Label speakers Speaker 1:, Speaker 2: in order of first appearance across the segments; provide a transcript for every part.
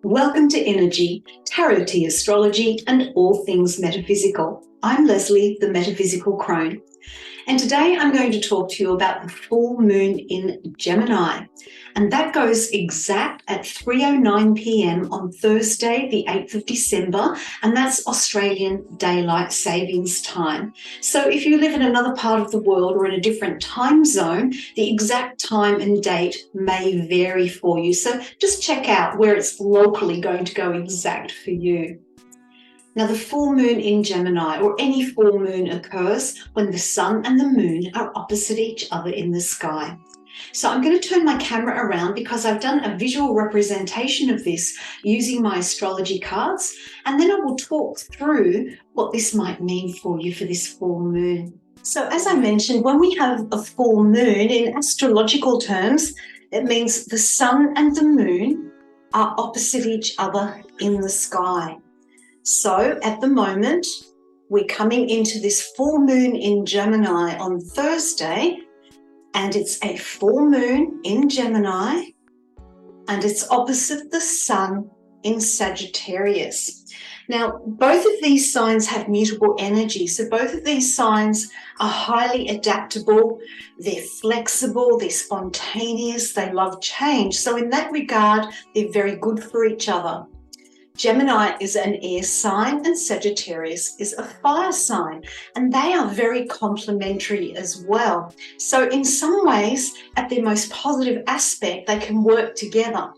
Speaker 1: Welcome to Innerji, Tarot Tea Astrology and all things metaphysical. I'm Leslie, the Metaphysical Crone, and today I'm going to talk to you about the full moon in Gemini, and that goes exact at 3:09 p.m. on Thursday, the 8th of December, and that's Australian Daylight Savings Time. So if you live in another part of the world or in a different time zone, the exact time and date may vary for you. So just check out where it's locally going to go exact for you. Now, the full moon in Gemini, or any full moon, occurs when the sun and the moon are opposite each other in the sky. So I'm going to turn my camera around because I've done a visual representation of this using my astrology cards, and then I will talk through what this might mean for you for this full moon. So as I mentioned, when we have a full moon, in astrological terms, it means the sun and the moon are opposite each other in the sky. So at the moment, we're coming into this full moon in Gemini on Thursday, and it's a full moon in Gemini, and it's opposite the sun in Sagittarius. Now, both of these signs have mutable energy. So both of these signs are highly adaptable, they're flexible, they're spontaneous, they love change. So in that regard, they're very good for each other. Gemini is an air sign and Sagittarius is a fire sign, and they are very complementary as well. So in some ways, at their most positive aspect, they can work together,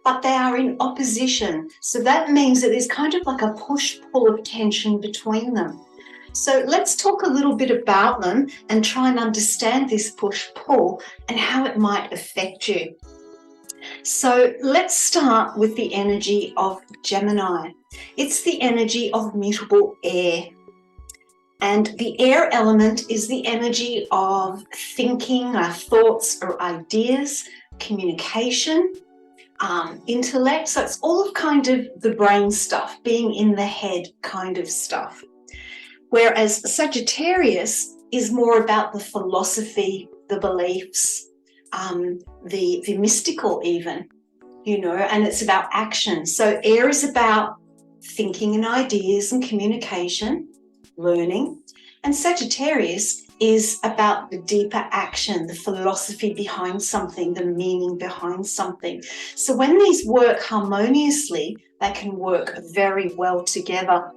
Speaker 1: but they are in opposition. So that means that there's kind of like a push-pull of tension between them. So let's talk a little bit about them and try and understand this push-pull and how it might affect you. So let's start with the energy of Gemini. It's the energy of mutable air. And the air element is the energy of thinking, our thoughts or ideas, communication, intellect. So it's all of kind of the brain stuff, being in the head kind of stuff. Whereas Sagittarius is more about the philosophy, the beliefs, the mystical even, and it's about action. So air is about thinking and ideas and communication, learning, and Sagittarius is about the deeper action, the philosophy behind something, the meaning behind something. So when these work harmoniously, they can work very well together.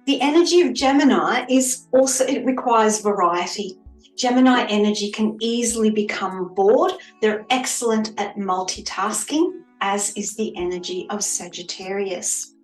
Speaker 1: The energy of Gemini is also, it requires variety. Gemini energy can easily become bored. They're excellent at multitasking, as is the energy of Sagittarius.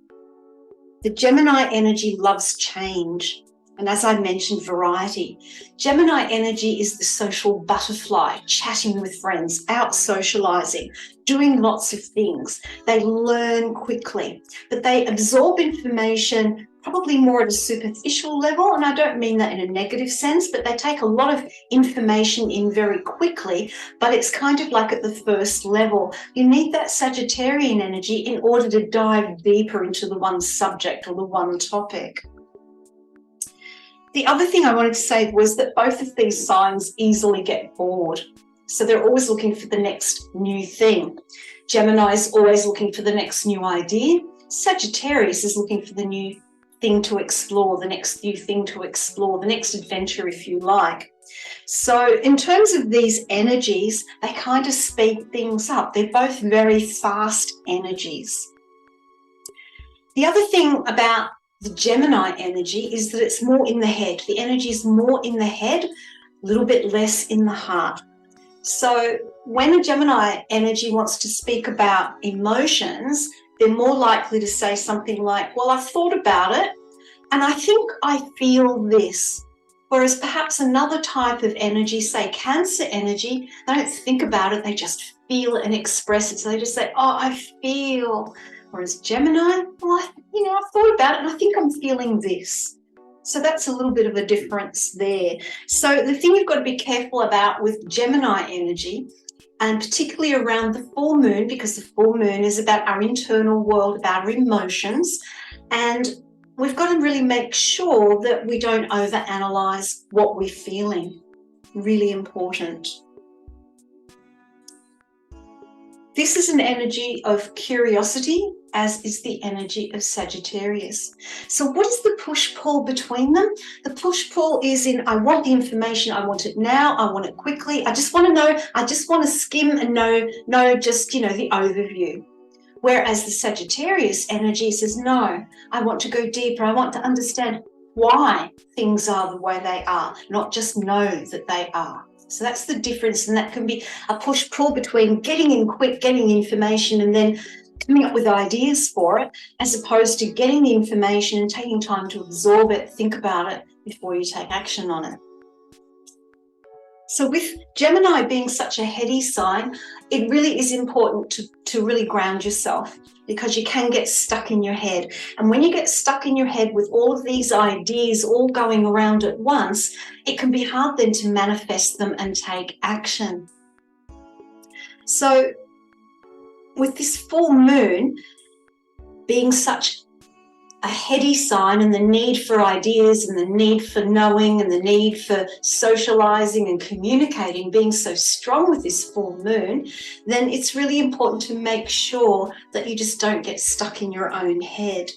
Speaker 1: The Gemini energy loves change, and as I mentioned, variety. Gemini energy is the social butterfly, chatting with friends, out socializing, doing lots of things. They learn quickly, but they absorb information probably more at a superficial level, and I don't mean that in a negative sense, but they take a lot of information in very quickly, but it's kind of like at the first level. You need that Sagittarian energy in order to dive deeper into the one subject or the one topic. The other thing I wanted to say was that both of these signs easily get bored. So they're always looking for the next new thing. Gemini is always looking for the next new idea. Sagittarius is looking for the new thing to explore, the next new thing to explore, the next adventure, if you like. So in terms of these energies, they kind of speed things up. They're both very fast energies. The other thing about the Gemini energy is that it's more in the head. The energy is more in the head, a little bit less in the heart. So when a Gemini energy wants to speak about emotions, they're more likely to say something like, well, I've thought about it and I think I feel this. Whereas perhaps another type of energy, say Cancer energy, they don't think about it, they just feel it and express it. So they just say, oh, I feel. Whereas Gemini, well, I've thought about it and I think I'm feeling this. So that's a little bit of a difference there. So the thing you've got to be careful about with Gemini energy, and particularly around the full moon, because the full moon is about our internal world, about our emotions, and we've got to really make sure that we don't overanalyze what we're feeling. Really important. This is an energy of curiosity, as is the energy of Sagittarius. So what is the push-pull between them? The push-pull is in, I want the information, I want it now, I want it quickly, I just want to know, I just want to skim and know just, the overview. Whereas the Sagittarius energy says, no, I want to go deeper, I want to understand why things are the way they are, not just know that they are. So that's the difference, and that can be a push-pull between getting in quick, getting information and then coming up with ideas for it, as opposed to getting the information and taking time to absorb it, think about it before you take action on it. So with Gemini being such a heady sign, it really is important to really ground yourself, because you can get stuck in your head. And when you get stuck in your head with all of these ideas all going around at once, it can be hard then to manifest them and take action. So with this full moon being such a heady sign, and the need for ideas and the need for knowing and the need for socializing and communicating being so strong with this full moon, then it's really important to make sure that you just don't get stuck in your own head.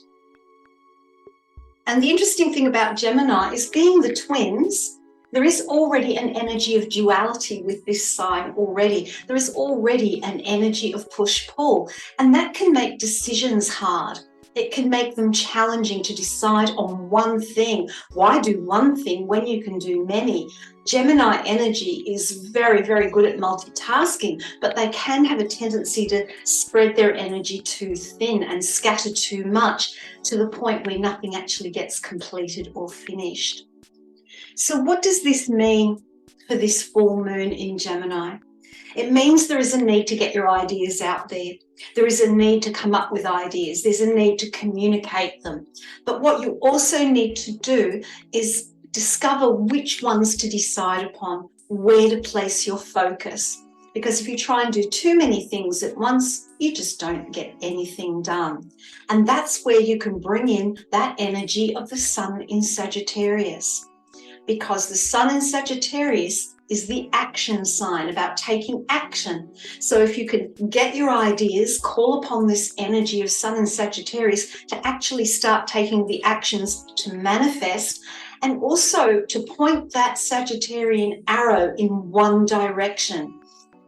Speaker 1: And the interesting thing about Gemini is, being the twins, there is already an energy of duality with this sign already. There is already an energy of push-pull, and that can make decisions hard. It can make them challenging to decide on one thing. Why do one thing when you can do many? Gemini energy is very, very good at multitasking, but they can have a tendency to spread their energy too thin and scatter too much, to the point where nothing actually gets completed or finished. So what does this mean for this full moon in Gemini? It means there is a need to get your ideas out there. There is a need to come up with ideas. There's a need to communicate them. But what you also need to do is discover which ones to decide upon, where to place your focus. Because if you try and do too many things at once, you just don't get anything done. And that's where you can bring in that energy of the sun in Sagittarius. Because the sun in Sagittarius is the action sign, about taking action. So if you could get your ideas, call upon this energy of sun in Sagittarius to actually start taking the actions to manifest, and also to point that Sagittarian arrow in one direction,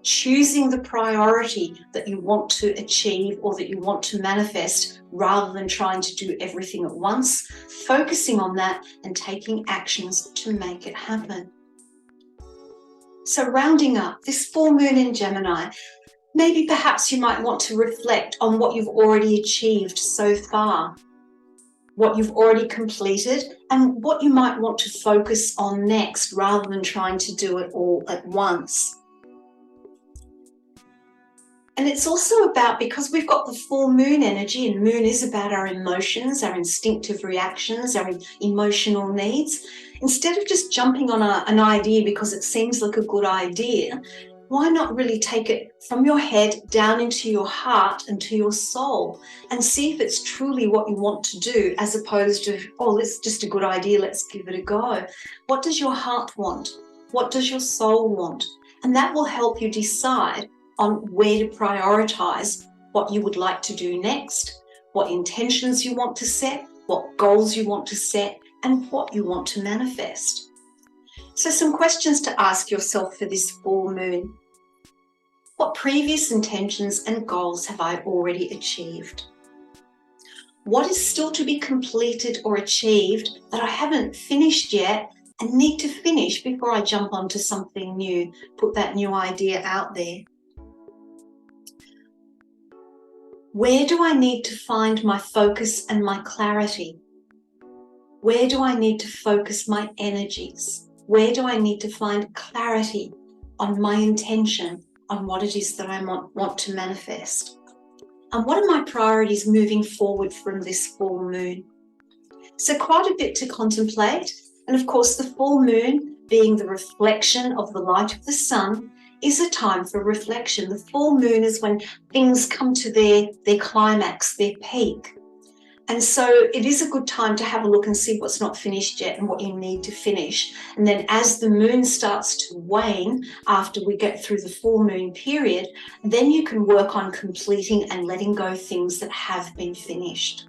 Speaker 1: choosing the priority that you want to achieve or that you want to manifest, rather than trying to do everything at once, focusing on that and taking actions to make it happen. So rounding up, this full moon in Gemini, maybe perhaps you might want to reflect on what you've already achieved so far, what you've already completed, and what you might want to focus on next, rather than trying to do it all at once. And it's also about, because we've got the full moon energy, and moon is about our emotions, our instinctive reactions, our emotional needs. Instead of just jumping on an idea because it seems like a good idea, why not really take it from your head down into your heart and to your soul, and see if it's truly what you want to do, as opposed to, oh, it's just a good idea, let's give it a go. What does your heart want? What does your soul want? And that will help you decide on where to prioritize what you would like to do next, what intentions you want to set, what goals you want to set, and what you want to manifest. So some questions to ask yourself for this full moon. What previous intentions and goals have I already achieved? What is still to be completed or achieved that I haven't finished yet and need to finish before I jump onto something new, put that new idea out there? Where do I need to find my focus and my clarity? Where do I need to focus my energies? Where do I need to find clarity on my intention, on what it is that I want to manifest? And what are my priorities moving forward from this full moon? So quite a bit to contemplate. And of course, the full moon, being the reflection of the light of the sun, is a time for reflection. The full moon is when things come to their climax, their peak. And so it is a good time to have a look and see what's not finished yet and what you need to finish. And then as the moon starts to wane after we get through the full moon period, then you can work on completing and letting go things that have been finished.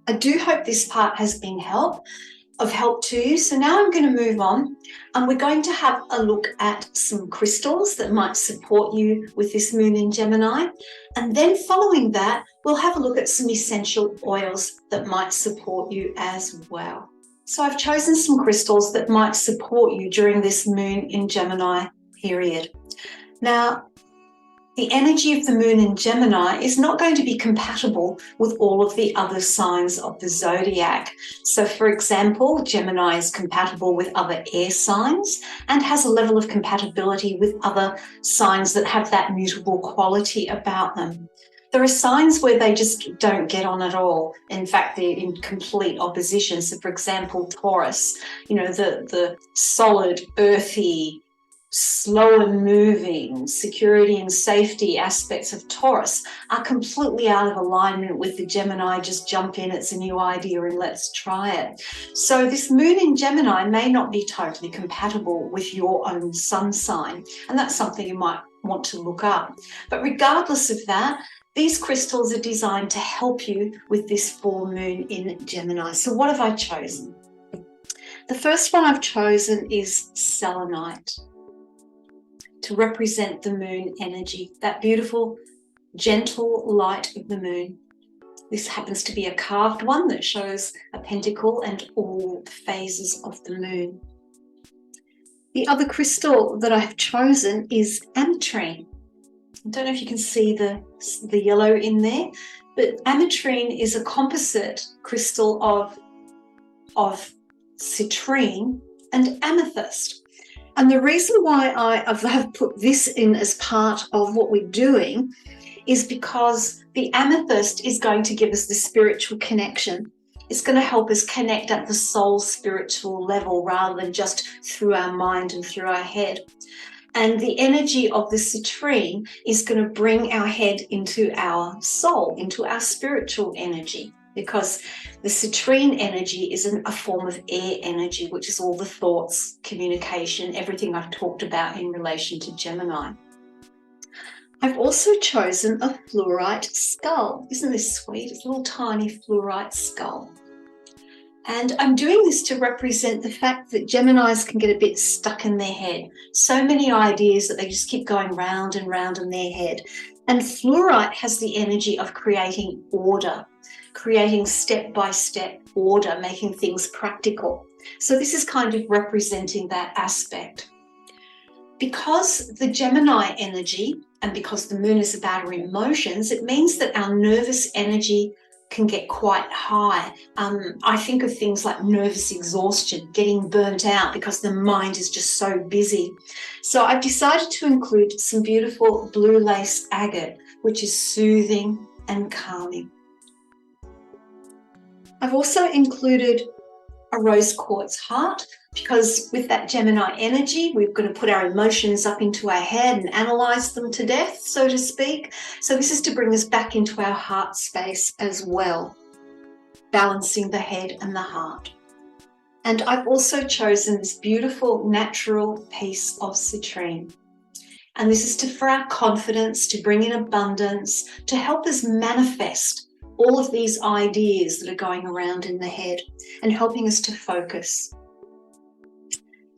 Speaker 1: I do hope this part has been of help to you. So now I'm going to move on, and we're going to have a look at some crystals that might support you with this moon in Gemini. And then following that, we'll have a look at some essential oils that might support you as well. So I've chosen some crystals that might support you during this moon in Gemini period. Now, the energy of the moon in Gemini is not going to be compatible with all of the other signs of the zodiac. So, for example, Gemini is compatible with other air signs and has a level of compatibility with other signs that have that mutable quality about them. There are signs where they just don't get on at all. In fact, they're in complete opposition. So, for example, Taurus, the solid, earthy, slower moving, security and safety aspects of Taurus are completely out of alignment with the Gemini. Just jump in, it's a new idea and let's try it. So this moon in Gemini may not be totally compatible with your own sun sign, and that's something you might want to look up. But regardless of that, these crystals are designed to help you with this full moon in Gemini. So what have I chosen? The first one I've chosen is selenite, to represent the moon energy, that beautiful, gentle light of the moon. This happens to be a carved one that shows a pentacle and all phases of the moon. The other crystal that I've chosen is ametrine. I don't know if you can see the yellow in there, but ametrine is a composite crystal of citrine and amethyst. And the reason why I have put this in as part of what we're doing is because the amethyst is going to give us the spiritual connection. It's going to help us connect at the soul spiritual level rather than just through our mind and through our head. And the energy of the citrine is going to bring our head into our soul, into our spiritual energy, because the citrine energy is a form of air energy, which is all the thoughts, communication, everything I've talked about in relation to Gemini. I've also chosen a fluorite skull. Isn't this sweet? It's a little tiny fluorite skull. And I'm doing this to represent the fact that Geminis can get a bit stuck in their head. So many ideas that they just keep going round and round in their head. And fluorite has the energy of creating order, creating step-by-step order, making things practical. So this is kind of representing that aspect. Because the Gemini energy, and because the moon is about our emotions, it means that our nervous energy can get quite high. I think of things like nervous exhaustion, getting burnt out because the mind is just so busy. So I've decided to include some beautiful blue lace agate, which is soothing and calming. I've also included a rose quartz heart, because with that Gemini energy, we're going to put our emotions up into our head and analyze them to death, so to speak. So this is to bring us back into our heart space as well, balancing the head and the heart. And I've also chosen this beautiful natural piece of citrine. And this is for our confidence, to bring in abundance, to help us manifest all of these ideas that are going around in the head and helping us to focus.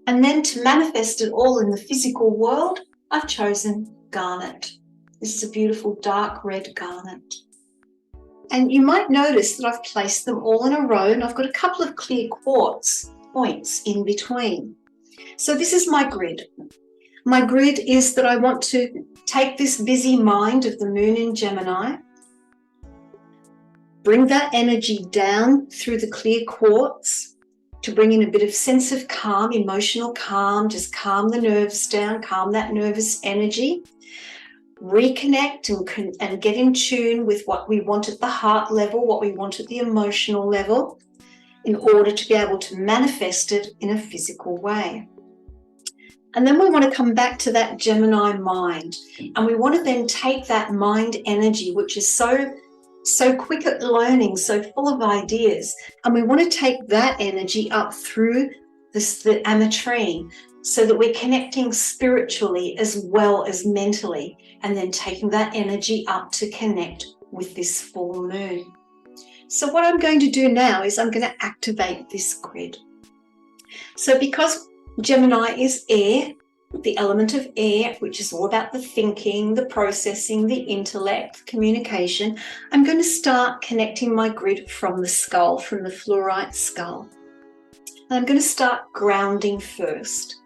Speaker 1: And then to manifest it all in the physical world, I've chosen garnet. This is a beautiful dark red garnet. And you might notice that I've placed them all in a row, and I've got a couple of clear quartz points in between. So this is my grid. My grid is that I want to take this busy mind of the moon in Gemini, bring that energy down through the clear quartz to bring in a bit of sense of calm, emotional calm, just calm the nerves down, calm that nervous energy, reconnect and get in tune with what we want at the heart level, what we want at the emotional level, in order to be able to manifest it in a physical way. And then we want to come back to that Gemini mind, and we want to then take that mind energy, which is so so quick at learning, so full of ideas. And we want to take that energy up through the ametrine so that we're connecting spiritually as well as mentally, and then taking that energy up to connect with this full moon. So what I'm going to do now is I'm going to activate this grid. So because Gemini is air, the element of air, which is all about the thinking, the processing, the intellect, communication, I'm going to start connecting my grid from the skull, from the fluorite skull. And I'm going to start grounding first.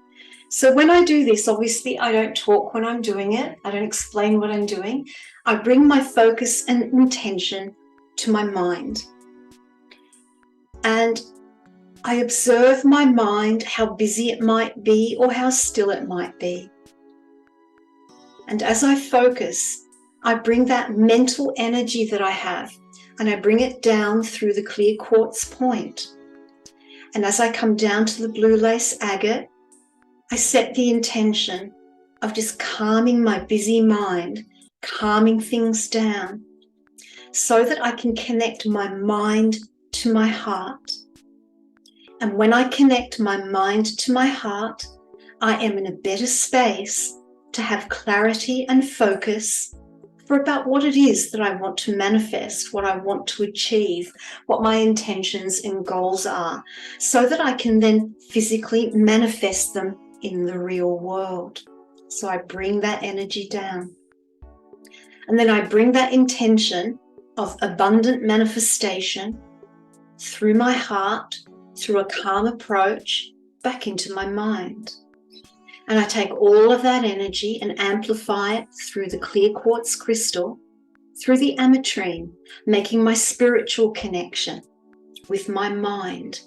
Speaker 1: So when I do this, obviously I don't talk when I'm doing it. I don't explain what I'm doing. I bring my focus and intention to my mind. And I observe my mind, how busy it might be or how still it might be. And as I focus, I bring that mental energy that I have and I bring it down through the clear quartz point. And as I come down to the blue lace agate, I set the intention of just calming my busy mind, calming things down, so that I can connect my mind to my heart. And when I connect my mind to my heart, I am in a better space to have clarity and focus for about what it is that I want to manifest, what I want to achieve, what my intentions and goals are, so that I can then physically manifest them in the real world. So I bring that energy down. And then I bring that intention of abundant manifestation through my heart, through a calm approach, back into my mind. And I take all of that energy and amplify it through the clear quartz crystal, through the ametrine, making my spiritual connection with my mind,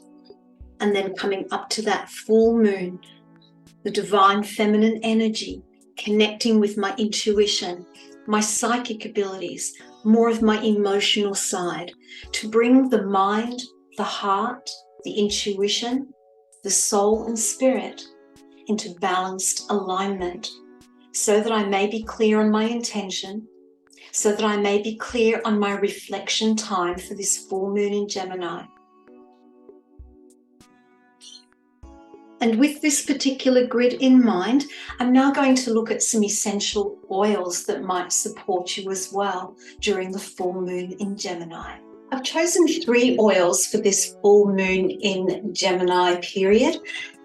Speaker 1: and then coming up to that full moon, the divine feminine energy, connecting with my intuition, my psychic abilities, more of my emotional side, to bring the mind, the heart, the intuition, the soul and spirit into balanced alignment, so that I may be clear on my intention, so that I may be clear on my reflection time for this full moon in Gemini. And with this particular grid in mind, I'm now going to look at some essential oils that might support you as well during the full moon in Gemini. I've chosen 3 oils for this full moon in Gemini period,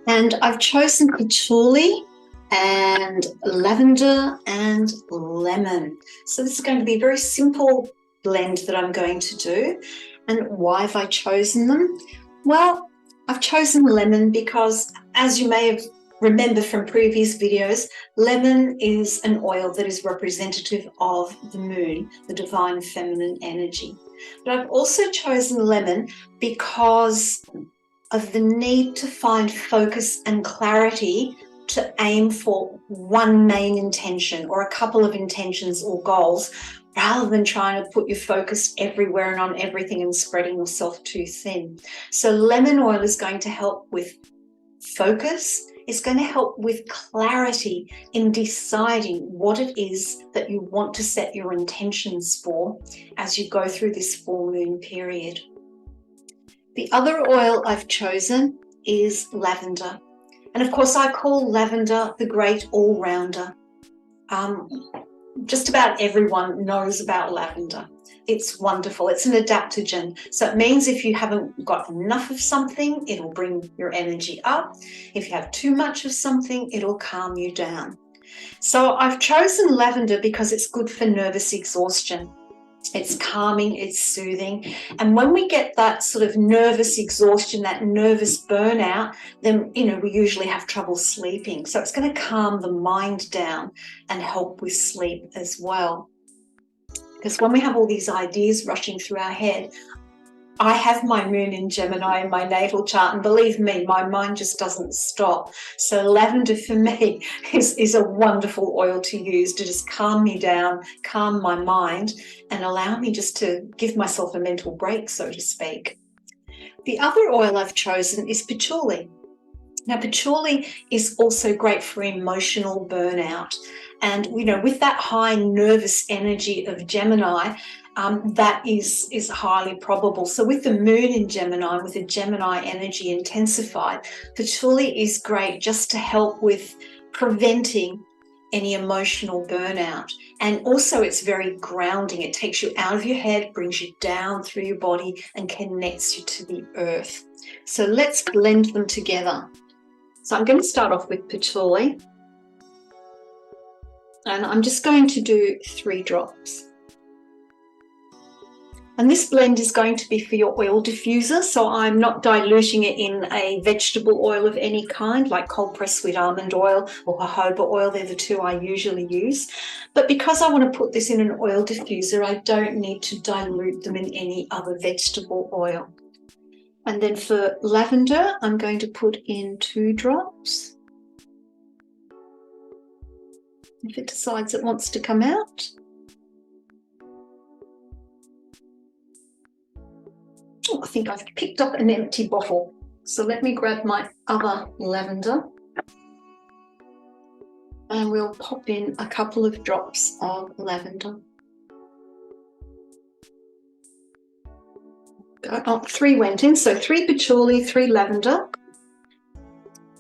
Speaker 1: and I've chosen patchouli and lavender and lemon. So this is going to be a very simple blend that I'm going to do. And why have I chosen them? Well, I've chosen lemon because, as you may have remembered from previous videos, lemon is an oil that is representative of the moon, the divine feminine energy. But I've also chosen lemon because of the need to find focus and clarity to aim for one main intention or a couple of intentions or goals, rather than trying to put your focus everywhere and on everything and spreading yourself too thin. So lemon oil is going to help with focus. It's going to help with clarity in deciding what it is that you want to set your intentions for as you go through this full moon period. The other oil I've chosen is lavender. And of course, I call lavender the great all-rounder. Just about everyone knows about lavender. It's wonderful. It's an adaptogen. So it means if you haven't got enough of something, it'll bring your energy up. If you have too much of something, it'll calm you down. So I've chosen lavender because it's good for nervous exhaustion. It's calming, it's soothing. And when we get that sort of nervous exhaustion, that nervous burnout, then, we usually have trouble sleeping. So it's going to calm the mind down and help with sleep as well. Because when we have all these ideas rushing through our head, I have my moon in Gemini in my natal chart, and believe me, my mind just doesn't stop. So lavender for me is a wonderful oil to use to just calm me down, calm my mind, and allow me just to give myself a mental break, so to speak. The other oil I've chosen is patchouli. Now, patchouli is also great for emotional burnout. And, with that high nervous energy of Gemini, that is highly probable. So with the moon in Gemini, with the Gemini energy intensified, patchouli is great just to help with preventing any emotional burnout. And also it's very grounding. It takes you out of your head, brings you down through your body and connects you to the earth. So let's blend them together. So I'm going to start off with patchouli, and I'm just going to do 3 drops. And this blend is going to be for your oil diffuser, so I'm not diluting it in a vegetable oil of any kind, like cold pressed sweet almond oil or jojoba oil. They're the 2 I usually use. But because I want to put this in an oil diffuser, I don't need to dilute them in any other vegetable oil. And then for lavender, I'm going to put in 2 drops. If it decides it wants to come out. Oh, I think I've picked up an empty bottle. So let me grab my other lavender. And we'll pop in a couple of drops of lavender. Oh, 3 went in, so 3 patchouli, 3 lavender.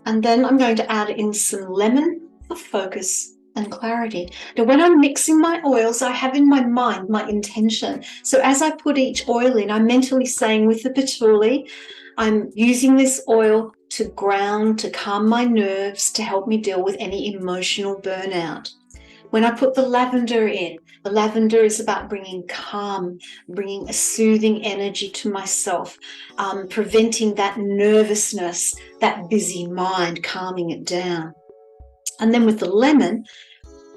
Speaker 1: And then I'm going to add in some lemon for focus and clarity. Now, when I'm mixing my oils, I have in my mind my intention. So as I put each oil in, I'm mentally saying with the patchouli, I'm using this oil to ground, to calm my nerves, to help me deal with any emotional burnout. When I put the lavender in, the lavender is about bringing calm, bringing a soothing energy to myself, preventing that nervousness, that busy mind, calming it down. And then with the lemon,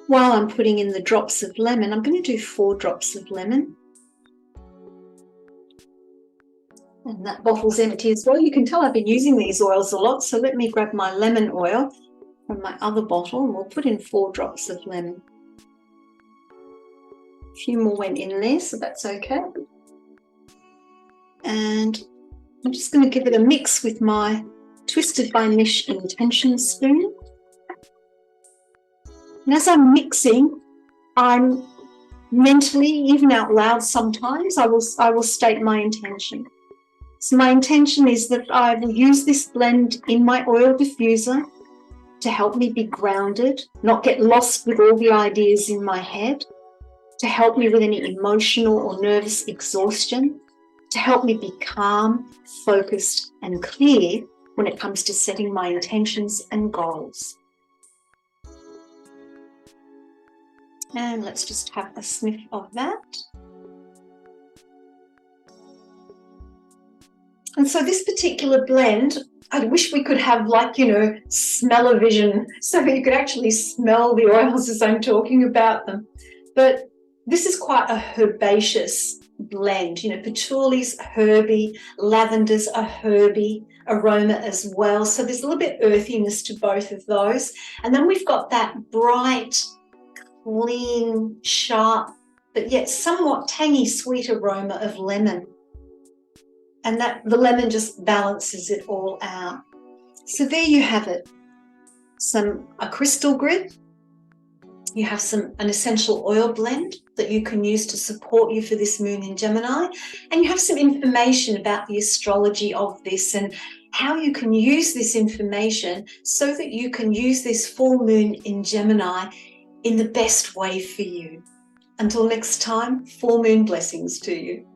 Speaker 1: while I'm putting in the drops of lemon, I'm going to do 4 drops of lemon. And that bottle's empty as well. You can tell I've been using these oils a lot, so let me grab my lemon oil from my other bottle and we'll put in 4 drops of lemon. A few more went in there, so that's okay. And I'm just going to give it a mix with my Twisted by Mish intention spoon. And as I'm mixing, I'm mentally, even out loud sometimes, I will state my intention. So my intention is that I will use this blend in my oil diffuser to help me be grounded, not get lost with all the ideas in my head, to help me with any emotional or nervous exhaustion, to help me be calm, focused, and clear when it comes to setting my intentions and goals. And let's just have a sniff of that. And so this particular blend, I wish we could have smell-o-vision, so you could actually smell the oils as I'm talking about them. But this is quite a herbaceous blend. Patchouli's herby, lavender's a herby aroma as well. So there's a little bit earthiness to both of those. And then we've got that bright, clean, sharp, but yet somewhat tangy, sweet aroma of lemon. And that the lemon just balances it all out. So there you have it. A crystal grid. You have an essential oil blend that you can use to support you for this moon in Gemini. And you have some information about the astrology of this and how you can use this information so that you can use this full moon in Gemini in the best way for you. Until next time, full moon blessings to you.